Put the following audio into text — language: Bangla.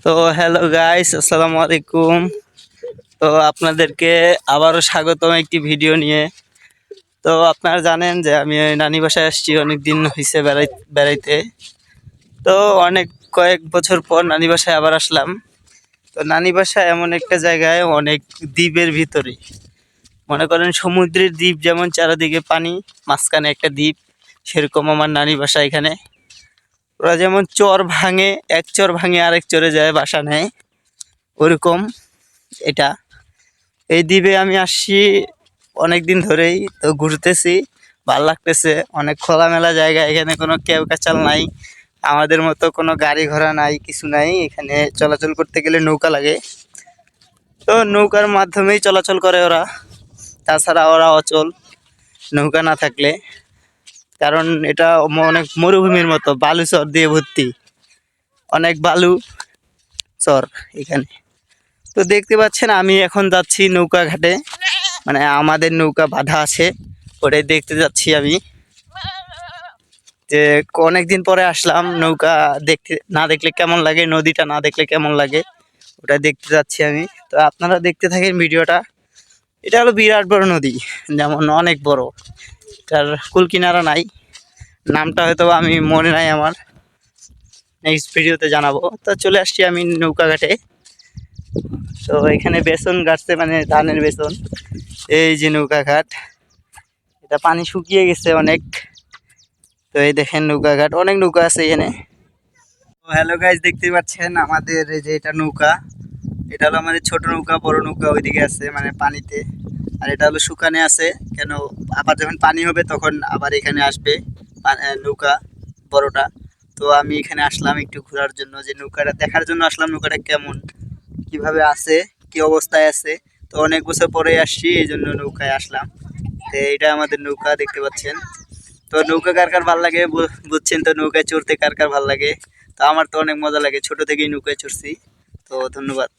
তো হ্যালো গাইস, আসসালামু আলাইকুম। তো আপনাদেরকে আবারও স্বাগতম একটি ভিডিও নিয়ে। তো আপনারা জানেন যে আমি ওই নানি বাসায় আসছি, অনেক দিন হয়েছে বেড়াইতে। তো অনেক কয়েক বছর পর নানি বাসায় আবার আসলাম। তো নানি বাসা এমন একটা জায়গায়, অনেক দ্বীপের ভিতরে, মনে করেন সমুদ্রের দ্বীপ যেমন চারিদিকে পানি, মাঝখানে একটা দ্বীপ, সেরকম আমার নানি বাসা এখানে। ওরা যেমন চর ভাঙে, এক চর ভাঙে আরেক চরে যায় বাসা নেয়, ওরকম এটা। এই দ্বীপে আমি আসছি অনেক দিন ধরেই, তো ঘুরতেছি, ভাল লাগতেছে। অনেক খোলামেলা জায়গা, এখানে কোনো কেউ কাচাল নাই, আমাদের মতো কোনো গাড়ি ঘোড়া নাই, কিছু নাই। এখানে চলাচল করতে গেলে নৌকা লাগে, তো নৌকার মাধ্যমেই চলাচল করে ওরা। তাছাড়া ওরা অচল নৌকা না থাকলে, কারণ এটা অনেক মরুভূমির মতো, বালু চর দিয়ে ভর্তি, অনেক বালু চর এখানে। তো দেখতে পাচ্ছেন আমি এখন যাচ্ছি নৌকা ঘাটে, মানে আমাদের নৌকা বাঁধা আছে, ওটাই দেখতে যাচ্ছি আমি। যে অনেকদিন পরে আসলাম, নৌকা দেখতে না দেখলে কেমন লাগে, নদীটা না দেখলে কেমন লাগে, ওটা দেখতে যাচ্ছি আমি। তো আপনারা দেখতে থাকেন ভিডিওটা। এটা হলো বিরাট বড় নদী, যেমন অনেক বড়, তার কুল কিনারা নাই, নামটা হয়তো আমি মনে নাই আমার, নেক্সট ভিডিওতে জানাবো। তো চলে আসছি আমি নৌকা ঘাটে। তো এখানে বেসন গাছছে, মানে ধানের বেসন। এই যে নৌকা ঘাট, এটা পানি শুকিয়ে গেছে অনেক। তো এই দেখেন নৌকা ঘাট, অনেক নৌকা আছে এখানে। তো হ্যালো গাইস, দেখতে পাচ্ছেন আমাদের এই যে এটা নৌকা, এটা হলো আমাদের ছোট নৌকা, বড় নৌকা ওইদিকে আছে মানে পানিতে, আর এটা হলো শুকানে আছে। কেন, আবার যখন পানি হবে তখন আবার এখানে আসবে নৌকা বড়টা। তো আমি এখানে আসলাম একটু ঘোরার জন্য, যে নৌকাটা দেখার জন্য আসলাম, নৌকাটা কেমন কিভাবে আছে, কি অবস্থায় আছে। তো অনেক বছর পরে আসছি, এই জন্য নৌকায় আসলাম। তো এটা আমাদের নৌকা দেখতে পাচ্ছেন। তো নৌকা কার কার ভাল লাগে বুঝছেন তো, নৌকায় চড়তে কার কার ভাল লাগে। তো আমার তো অনেক মজা লাগে, ছোট থেকেই নৌকায় চড়ছি। তো ধন্যবাদ।